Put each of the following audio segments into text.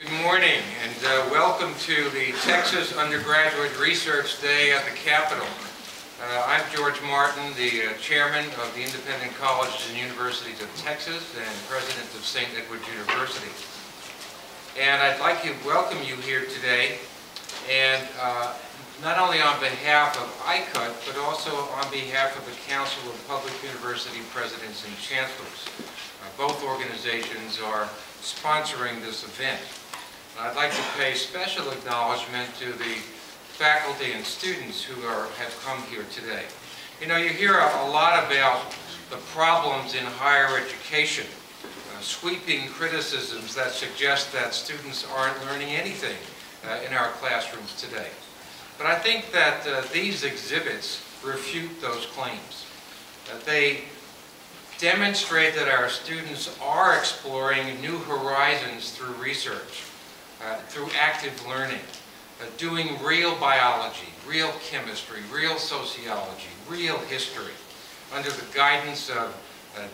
Good morning and welcome to the Texas Undergraduate Research Day at the Capitol. I'm George Martin, the chairman of the Independent Colleges and Universities of Texas and president of St. Edward's University. And I'd like to welcome you here today, and not only on behalf of ICUT, but also on behalf of the Council of Public University Presidents and Chancellors. Both organizations are sponsoring this event. I'd like to pay special acknowledgement to the faculty and students who have come here today. You know, you hear a lot about the problems in higher education, sweeping criticisms that suggest that students aren't learning anything in our classrooms today. But I think that these exhibits refute those claims. They demonstrate that our students are exploring new horizons through research. Through active learning, doing real biology, real chemistry, real sociology, real history, under the guidance of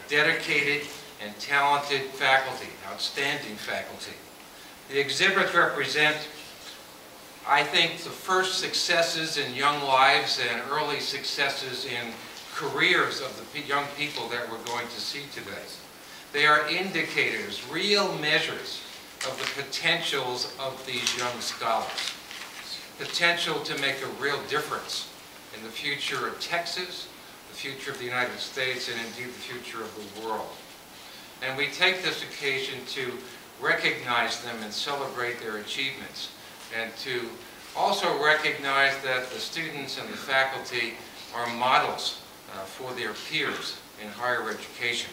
dedicated and talented faculty, outstanding faculty. The exhibits represent, I think, the first successes in young lives and early successes in careers of the young people that we're going to see today. They are indicators, real measures of the potentials of these young scholars. Potential to make a real difference in the future of Texas, the future of the United States, and indeed the future of the world. And we take this occasion to recognize them and celebrate their achievements, and to also recognize that the students and the faculty are models for their peers in higher education.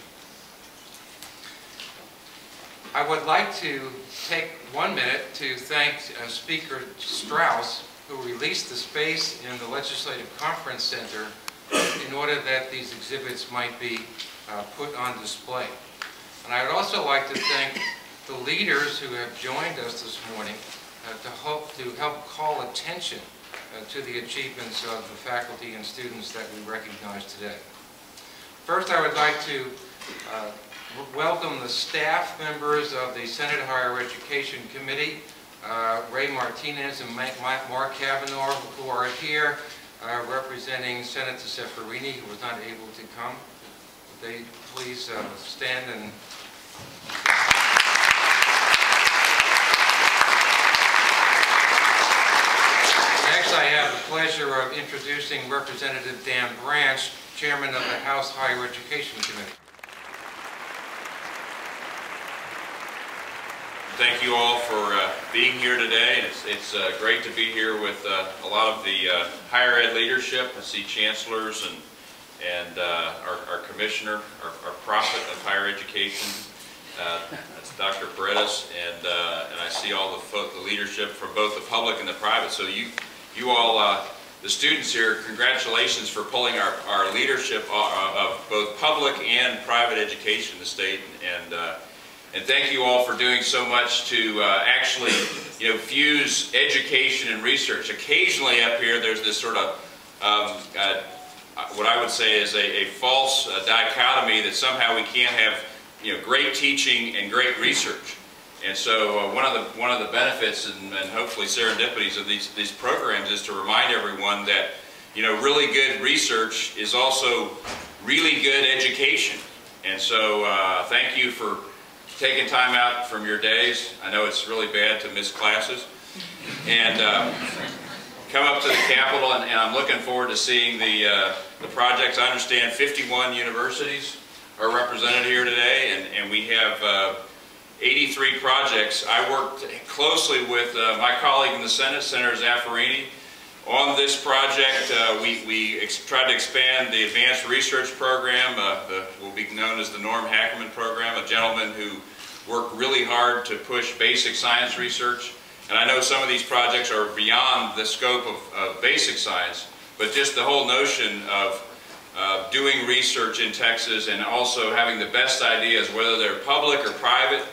I would like to take 1 minute to thank Speaker Strauss, who released the space in the Legislative Conference Center in order that these exhibits might be put on display. And I would also like to thank the leaders who have joined us this morning to help call attention to the achievements of the faculty and students that we recognize today. First, I would like to welcome the staff members of the Senate Higher Education Committee, Ray Martinez and Mark Kavanaugh, who are here representing Senator Ceferini, who was not able to come. Would they please stand and... Next, I have the pleasure of introducing Representative Dan Branch, Chairman of the House Higher Education Committee. Thank you all for being here today. It's great to be here with a lot of the higher ed leadership. I see chancellors and our commissioner, our prophet of higher education. That's Dr. Paredes, and I see all the leadership from both the public and the private. So you all, the students here, congratulations for pulling our leadership of both public and private education in the state, and thank you all for doing so much to actually, fuse education and research. Occasionally up here, there's this sort of what I would say is a false dichotomy that somehow we can't have, great teaching and great research. And so one of the benefits and hopefully serendipities of these programs is to remind everyone that, really good research is also really good education. And so thank you for taking time out from your days. I know it's really bad to miss classes. And come up to the Capitol, and I'm looking forward to seeing the projects. I understand 51 universities are represented here today, and we have 83 projects. I worked closely with my colleague in the Senate, Senator Zaffarini, on this project. We tried to expand the Advanced Research Program, will be known as the Norm Hackerman Program, a gentleman who worked really hard to push basic science research. And I know some of these projects are beyond the scope of basic science, but just the whole notion of doing research in Texas and also having the best ideas, whether they're public or private,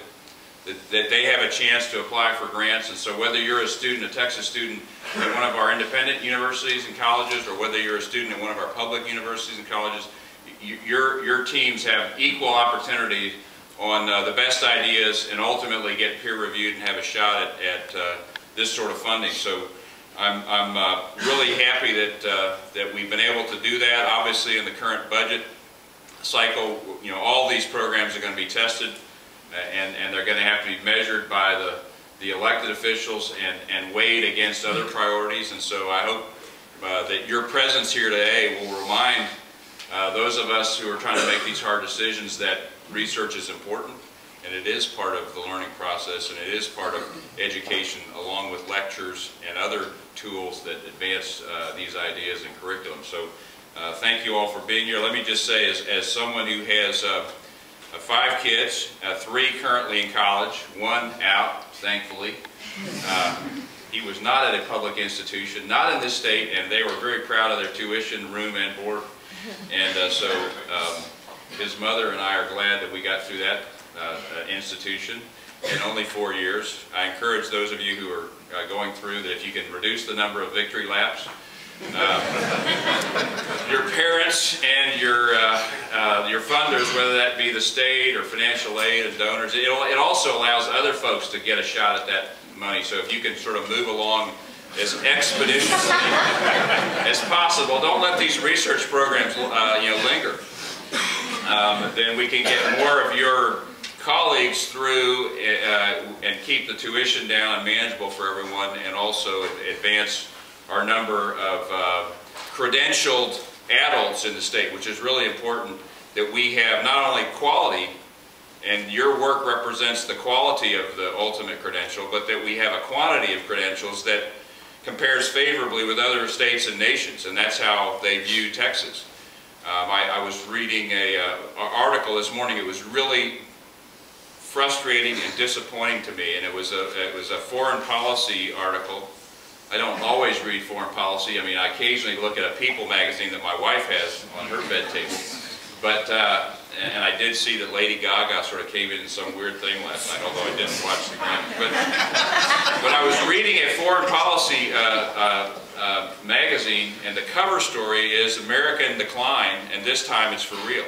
that they have a chance to apply for grants. And so whether you're a student, a Texas student at one of our independent universities and colleges, or whether you're a student at one of our public universities and colleges, your teams have equal opportunity on the best ideas and ultimately get peer reviewed and have a shot at this sort of funding. So I'm really happy that we've been able to do that. Obviously, in the current budget cycle, you know, all these programs are going to be tested, and they're going to have to be measured by the elected officials and weighed against other priorities. And so I hope that your presence here today will remind those of us who are trying to make these hard decisions that research is important, and it is part of the learning process, and it is part of education, along with lectures and other tools that advance these ideas and curriculum. So thank you all for being here. Let me just say, as someone who has 5 kids, 3 currently in college, 1 out, thankfully. He was not at a public institution, not in this state, and they were very proud of their tuition, room, and board. And so his mother and I are glad that we got through that institution in only 4 years. I encourage those of you who are going through that if you can reduce the number of victory laps, your parents and your funders, whether that be the state or financial aid and donors, it also allows other folks to get a shot at that money. So if you can sort of move along as expeditiously as possible, don't let these research programs linger. Then we can get more of your colleagues through and keep the tuition down and manageable for everyone, and also advance our number of credentialed adults in the state, which is really important that we have not only quality, and your work represents the quality of the ultimate credential, but that we have a quantity of credentials that compares favorably with other states and nations, and that's how they view Texas. I was reading an article this morning. It was really frustrating and disappointing to me, and it was a foreign policy article. I don't always read foreign policy. I mean, I occasionally look at a People magazine that my wife has on her bed table. But, and I did see that Lady Gaga sort of came in some weird thing last night, although I didn't watch the game. But I was reading a foreign policy magazine, and the cover story is America in Decline, and this time it's for real.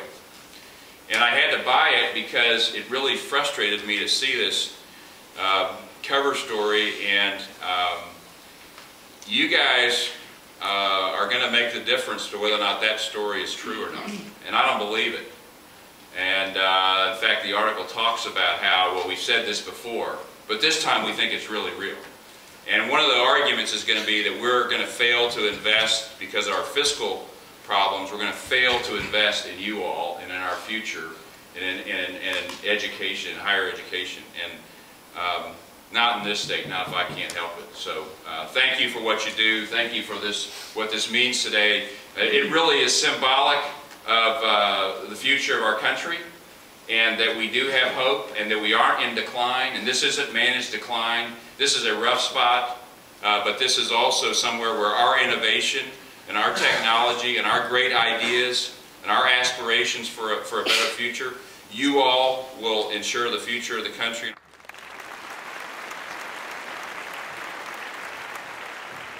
And I had to buy it because it really frustrated me to see this cover story, and you guys are going to make the difference to whether or not that story is true or not. And I don't believe it. And in fact, the article talks about how, well, we've said this before, but this time we think it's really real. And one of the arguments is going to be that we're going to fail to invest because of our fiscal problems. We're going to fail to invest in you all and in our future, and in education, higher education. And not in this state, not if I can't help it. So thank you for what you do. Thank you for what this means today. It really is symbolic of the future of our country, and that we do have hope, and that we aren't in decline. And this isn't managed decline. This is a rough spot, but this is also somewhere where our innovation and our technology and our great ideas and our aspirations for a better future, you all will ensure the future of the country.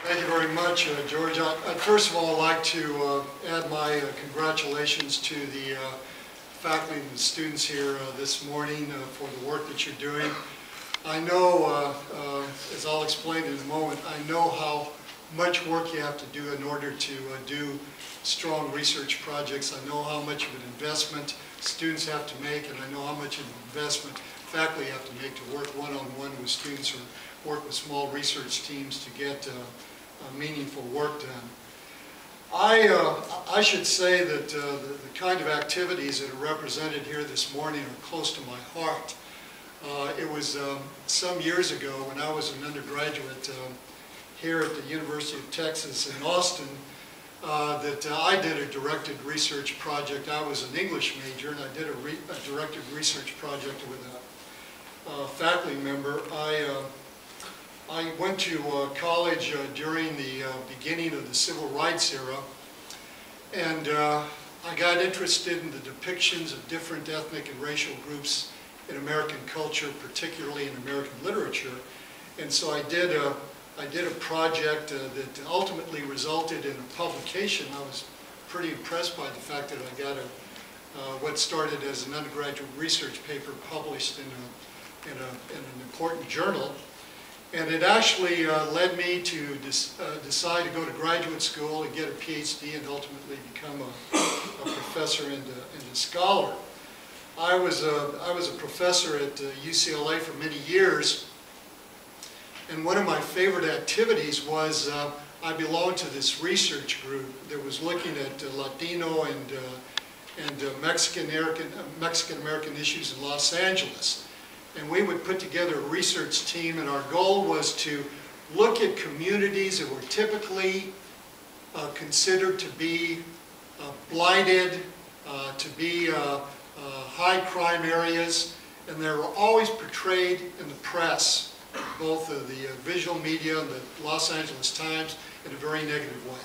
Thank you very much, George. I'd first of all like to add my congratulations to the faculty and the students here this morning for the work that you're doing. I know, as I'll explain in a moment, I know how much work you have to do in order to do strong research projects. I know how much of an investment students have to make, and I know how much of an investment faculty have to make to work one-on-one with students or work with small research teams to get meaningful work done. I should say that the kind of activities that are represented here this morning are close to my heart. It was some years ago when I was an undergraduate here at the University of Texas in Austin that I did a directed research project. I was an English major, and I did a directed research project with a faculty member. I went to college during the beginning of the Civil Rights era, and I got interested in the depictions of different ethnic and racial groups in American culture, particularly in American literature. And so I did a project that ultimately resulted in a publication. I was pretty impressed by the fact that I got what started as an undergraduate research paper published in an important journal. And it actually led me to decide to go to graduate school and get a PhD and ultimately become a professor and a scholar. I was a professor at UCLA for many years, and one of my favorite activities was I belonged to this research group that was looking at Latino and Mexican-American issues in Los Angeles. And we would put together a research team, and our goal was to look at communities that were typically considered to be blighted, to be high crime areas, and they were always portrayed in the press, both the visual media and the Los Angeles Times, in a very negative way.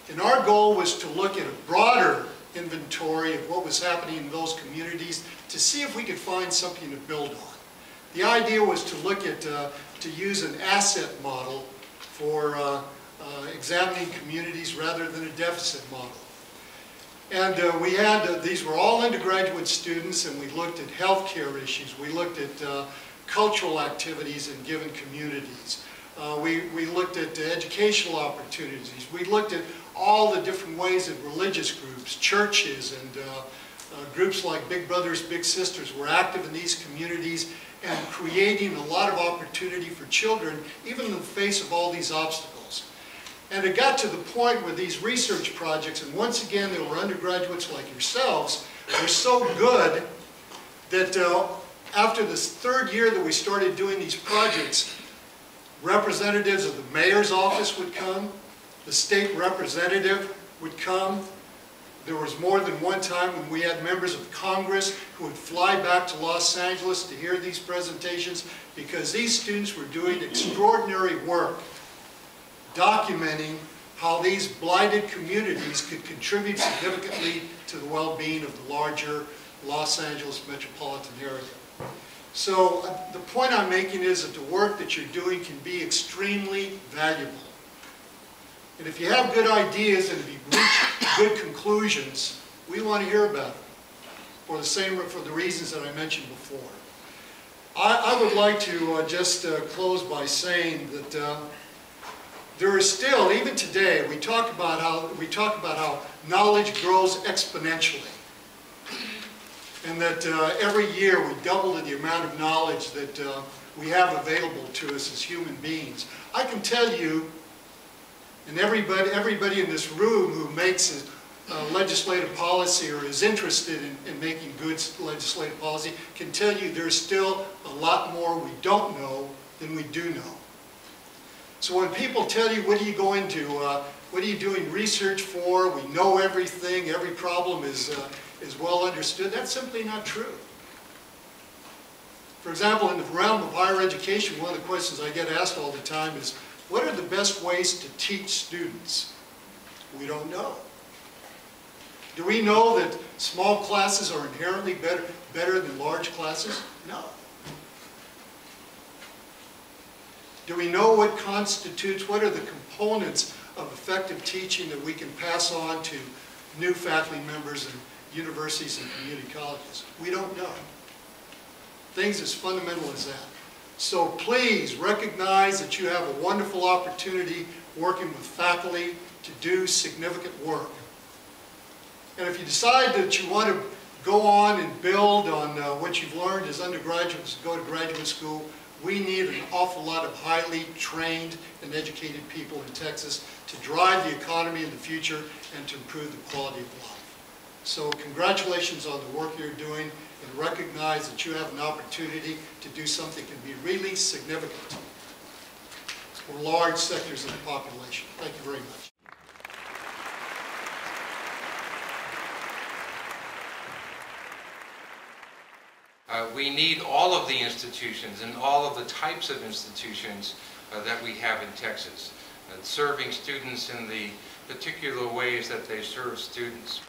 And our goal was to look at a broader inventory of what was happening in those communities to see if we could find something to build on. The idea was to look at, to use an asset model for examining communities rather than a deficit model. And we had, these were all undergraduate students, and we looked at healthcare issues. We looked at cultural activities in given communities. We looked at educational opportunities. We looked at all the different ways that religious groups, churches, and groups like Big Brothers Big Sisters were active in these communities and creating a lot of opportunity for children, even in the face of all these obstacles. And it got to the point where these research projects, and once again there were undergraduates like yourselves, were so good that after this third year that we started doing these projects, representatives of the mayor's office would come, the state representative would come. There was more than one time when we had members of Congress who would fly back to Los Angeles to hear these presentations, because these students were doing extraordinary work documenting how these blighted communities could contribute significantly to the well-being of the larger Los Angeles metropolitan area. So the point I'm making is that the work that you're doing can be extremely valuable. And if you have good ideas and if you reach good conclusions, we want to hear about it for the reasons that I mentioned before. I would like to just close by saying that there is still, even today, we talk about how knowledge grows exponentially, and that every year we double the amount of knowledge that we have available to us as human beings. I can tell you, and everybody in this room who makes legislative policy or is interested in making good legislative policy can tell you there's still a lot more we don't know than we do know. So when people tell you, what are you going to, what are you doing research for, we know everything, every problem is well understood, that's simply not true. For example, in the realm of higher education, one of the questions I get asked all the time is, what are the best ways to teach students? We don't know. Do we know that small classes are inherently better than large classes? No. Do we know what constitutes, what are the components of effective teaching that we can pass on to new faculty members in universities and community colleges? We don't know. Things as fundamental as that. So please recognize that you have a wonderful opportunity working with faculty to do significant work. And if you decide that you want to go on and build on what you've learned as undergraduates, go to graduate school, we need an awful lot of highly trained and educated people in Texas to drive the economy in the future and to improve the quality of life. So congratulations on the work you're doing, and recognize that you have an opportunity to do something that can be really significant for large sectors of the population. Thank you very much. We need all of the institutions and all of the types of institutions that we have in Texas, serving students in the particular ways that they serve students.